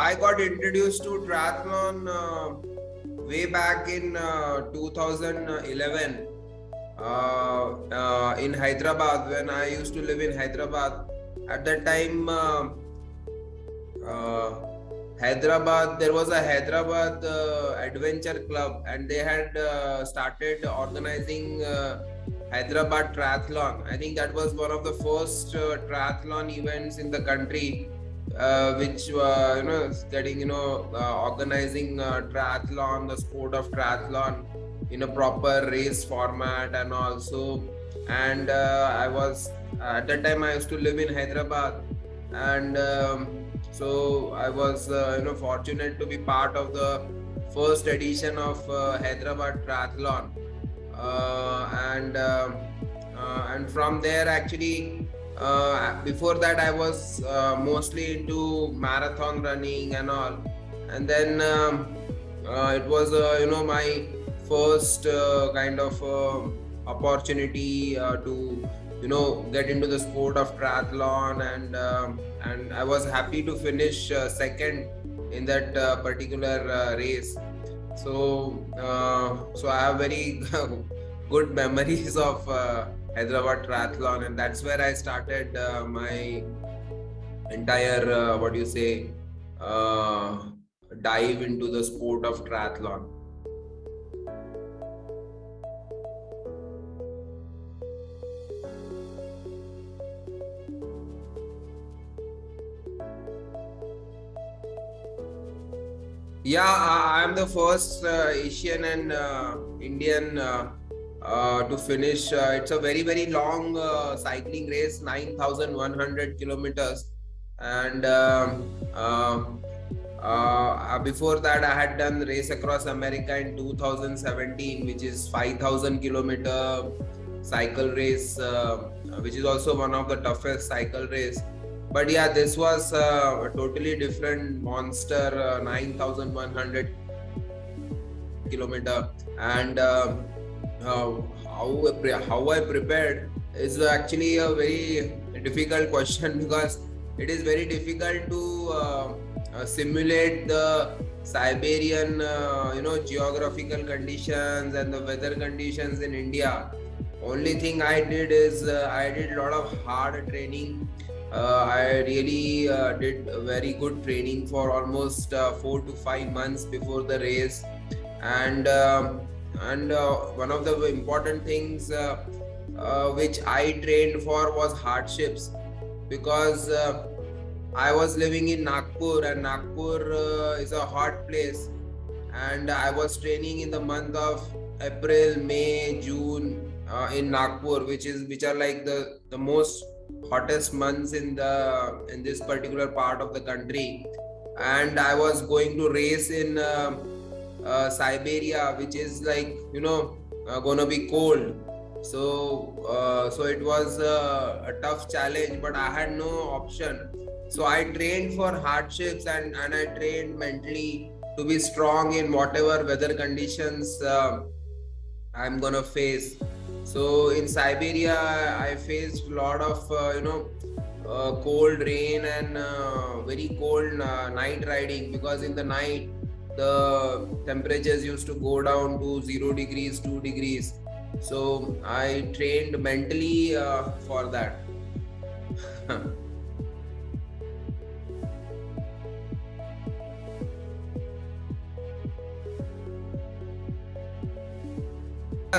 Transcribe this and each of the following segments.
I got introduced to triathlon way back in 2011 in Hyderabad, when I used to live in Hyderabad. At that time, Hyderabad, there was a Hyderabad Adventure Club, and they had started organizing Hyderabad Triathlon. I think that was one of the first triathlon events in the country, which getting organizing triathlon, the sport of triathlon, in a proper race format, and also, and I was at that time I used to live in Hyderabad, and so I was fortunate to be part of the first edition of Hyderabad Triathlon, and from there, actually, before that I was mostly into marathon running and all, and then it was my first kind of opportunity to get into the sport of triathlon, and I was happy to finish second in that particular race. So I have very good memories of Hyderabad Triathlon, and that's where I started my entire dive into the sport of triathlon. Yeah, I am the first Asian and Indian to finish. It's a very, very long cycling race, 9,100 kilometers. And before that, I had done race across America in 2017, which is 5,000 kilometer cycle race, which is also one of the toughest cycle race. But yeah, this was a totally different monster, 9,100 kilometer. And how I prepared is actually a very difficult question, because it is very difficult to simulate the Siberian geographical conditions and the weather conditions in India. Only thing I did is I did a lot of hard training. I really did very good training for almost 4 to 5 months before the race, and one of the important things which I trained for was hardships, because I was living in Nagpur, and Nagpur is a hot place, and I was training in the month of April, May, June in Nagpur, which are like the most hottest months in this particular part of the country. And I was going to race in Siberia, which is like gonna be cold. So it was a tough challenge, but I had no option. So I trained for hardships, and I trained mentally to be strong in whatever weather conditions I'm gonna face. So in Siberia, I faced a lot of cold rain and very cold night riding, because in the night the temperatures used to go down to 0 degrees, 2 degrees. So I trained mentally for that.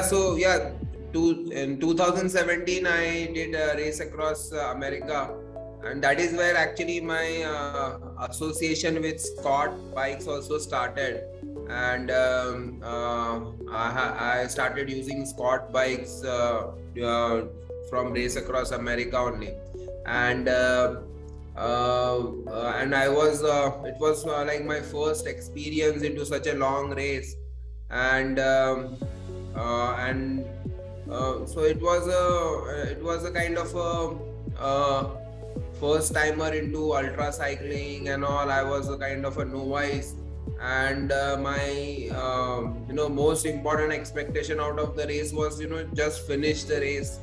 So yeah, in 2017 I did a race across America, and that is where actually my association with Scott bikes also started. And I started using Scott bikes from Race Across America only, and I was it was like my first experience into such a long race, and so it was a kind of a first timer into ultra cycling and all. I was a kind of a novice, and my most important expectation out of the race was just finish the race.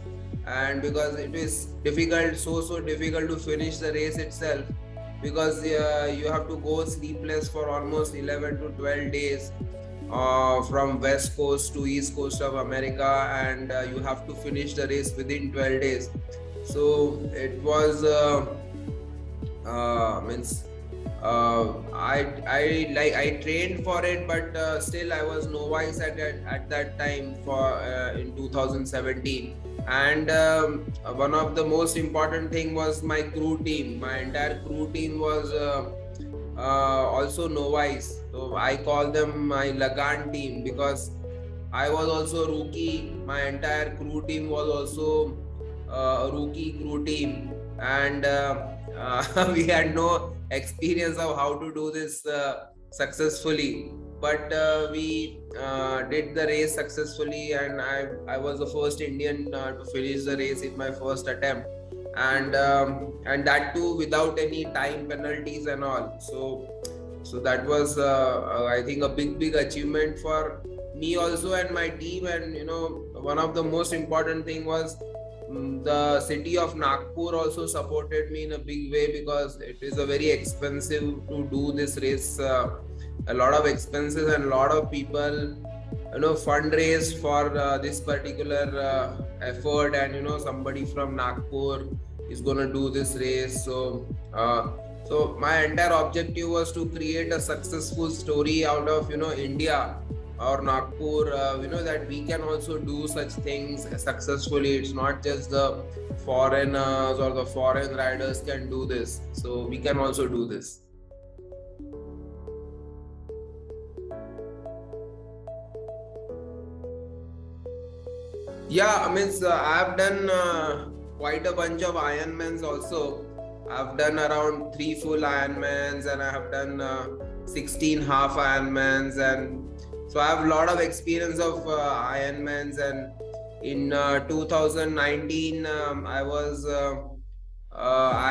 And because it is difficult, so difficult to finish the race itself, because you have to go sleepless for almost 11 to 12 days from west coast to east coast of America, and you have to finish the race within 12 days. So it was means I trained for it, but still I was novice at that time for in 2017. And one of the most important thing was my crew team. My entire crew team was also novice, so I call them my Lagan team, because I was also a rookie. My entire crew team was also a rookie crew team, and we had no experience of how to do this successfully, but we did the race successfully, and I was the first Indian to finish the race in my first attempt, and that too without any time penalties and all. So that was I think a big achievement for me also and my team. And one of the most important thing was the city of Nagpur also supported me in a big way, because it is a very expensive to do this race, a lot of expenses, and a lot of people fundraise for this particular effort, and somebody from Nagpur is going to do this race. So my entire objective was to create a successful story out of India or Nagpur, that we can also do such things successfully. It's not just the foreigners or the foreign riders can do this, so we can also do this. Yeah, I mean, I've done quite a bunch of Ironmans also. I've done around 3 full Ironmans, and I have done 16 half Ironmans, and so I have a lot of experience of Ironmans. And in 2019, I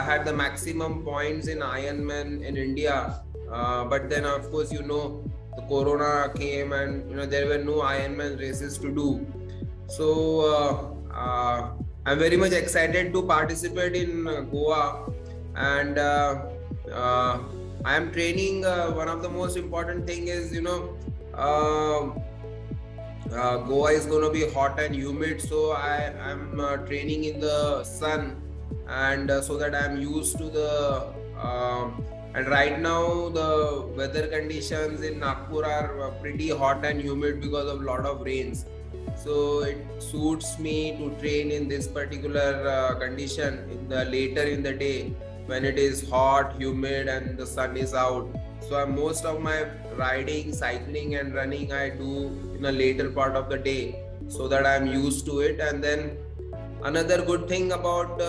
had the maximum points in Ironman in India. But then, of course, the Corona came, and there were no Ironman races to do. So I'm very much excited to participate in Goa, and I am training. One of the most important thing is Goa is going to be hot and humid, so I'm training in the sun, and so that I'm used to the and right now the weather conditions in Nagpur are pretty hot and humid because of a lot of rains. So it suits me to train in this particular condition later in the day, when it is hot, humid, and the sun is out. So most of my riding, cycling, and running I do in a later part of the day, so that I'm used to it. And then another good thing about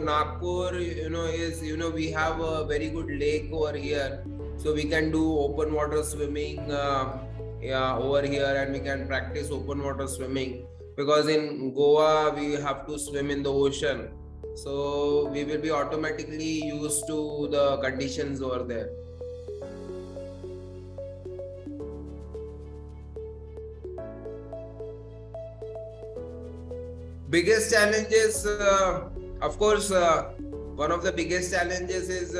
Nagpur, is we have a very good lake over here, so we can do open water swimming over here, and we can practice open water swimming, because in Goa we have to swim in the ocean. So we will be automatically used to the conditions over there. Biggest challenges, of course, one of the biggest challenges is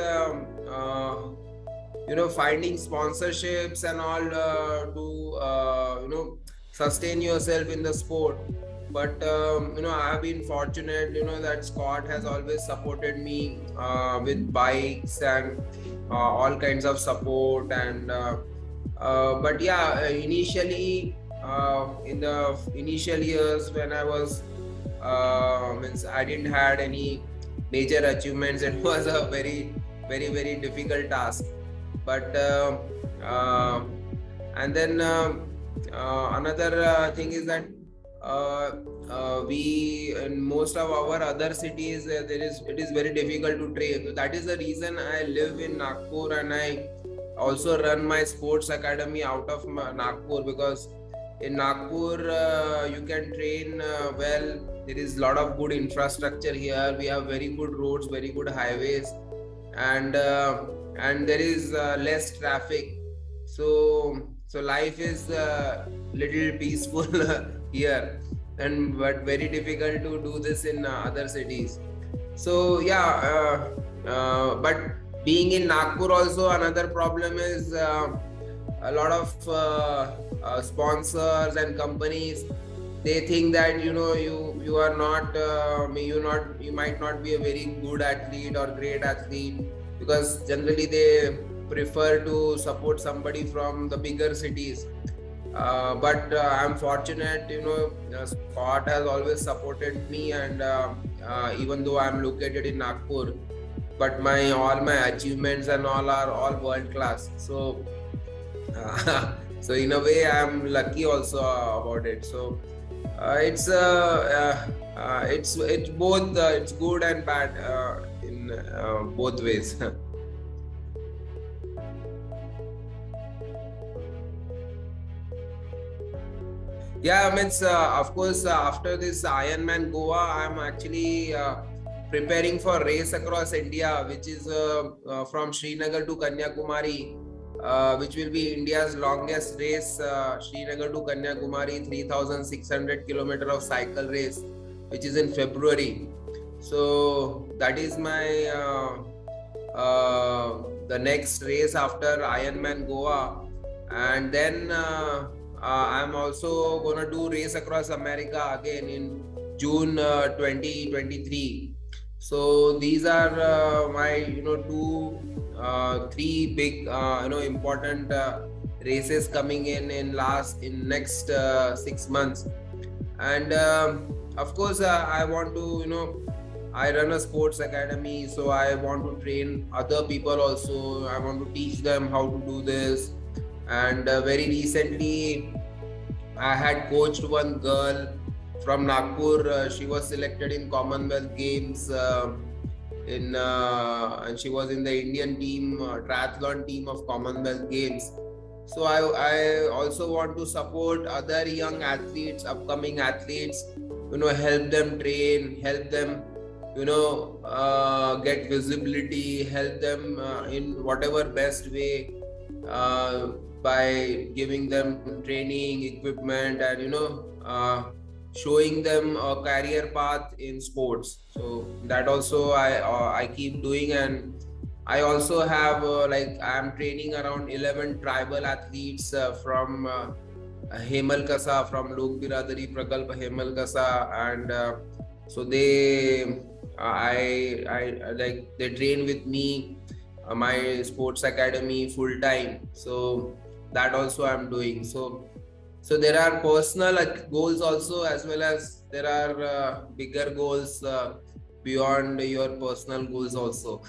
finding sponsorships and all to sustain yourself in the sport. But I have been fortunate that Scott has always supported me with bikes and all kinds of support. And but yeah, initially in the initial years when I was I didn't had any major achievements, it was a very difficult task. But and then another thing is that we in most of our other cities it is very difficult to train. So that is the reason I live in Nagpur, and I also run my sports academy out of Nagpur, because in Nagpur you can train well. There is a lot of good infrastructure here. We have very good roads, very good highways, and there is less traffic. So life is little peaceful here, but very difficult to do this in other cities. So yeah, but being in Nagpur also, another problem is a lot of sponsors and companies, they think that you are not you might not be a very good athlete or great athlete, because generally they prefer to support somebody from the bigger cities. But I'm fortunate, Scott has always supported me, and even though I'm located in Nagpur, but all my achievements and all are all world class. So so in a way I'm lucky also about it. So it's both it's good and bad in both ways. Yeah, means of course after this Ironman Goa, I'm actually preparing for race across India, which is from Srinagar to Kanyakumari, which will be India's longest race. Srinagar to Kanyakumari, 3,600 kilometer of cycle race, which is in February. So that is my the next race after Ironman Goa, and then I'm also gonna do race across America again in June 2023. So these are my three big important races coming in next 6 months. And of course I want to I run a sports academy, so I want to train other people also. I want to teach them how to do this. And very recently I had coached one girl from Nagpur. She was selected in Commonwealth Games and she was in the Indian team, triathlon team of Commonwealth Games. So I also want to support other young athletes, upcoming athletes, help them train, help them get visibility, help them in whatever best way, by giving them training, equipment, and showing them a career path in sports. So that also I keep doing. And I also have I'm training around 11 tribal athletes from Hemal Kasa, from Lok Biradari Prakalp Hemal Kasa, and so they they train with me, my sports academy full time. So that also I'm doing. So there are personal goals also, as well as there are bigger goals beyond your personal goals also.